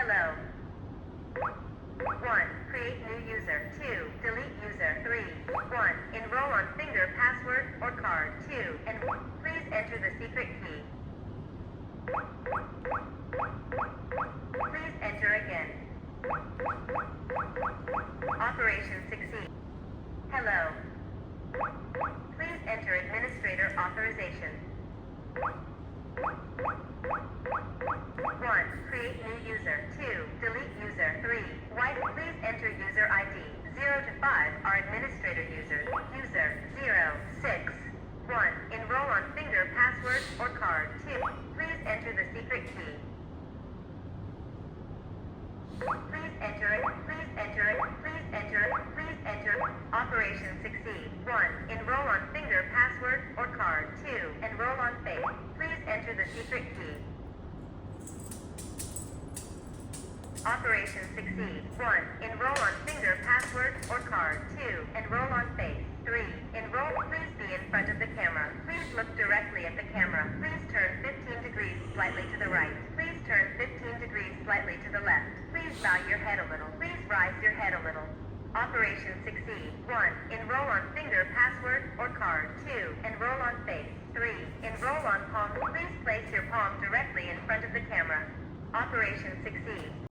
Hello. 1. Create new user. 2. Delete user. 3. 1. Enroll on finger, password, or card. 2. And please enter the secret key. Please enter again. Operation succeed. Hello. Please enter administrator authorization. 1. Create new user. 2. Delete user. 3. White. Please enter user ID. 0 to 5 are administrator users. User 0, 6, 1. Enroll on finger, password, or card. 2. Please enter the secret key. Please enter it. Please enter it. Please enter it. Please enter. Operation succeed. 1. Enroll on finger, password, or card. 2. Enroll on face. Please enter the secret key. Operation succeed. 1. Enroll on finger, password, or card. 2. Enroll on face. 3. Enroll. Please be in front of the camera. Please look directly at the camera. Please turn 15 degrees slightly to the right. Please turn 15 degrees slightly to the left. Please bow your head a little. Please rise your head a little. Operation succeed. 1. Enroll on finger, password, or card. 2. Enroll on face. 3. Enroll on palm. Please place your palm directly in front of the camera. Operation succeed.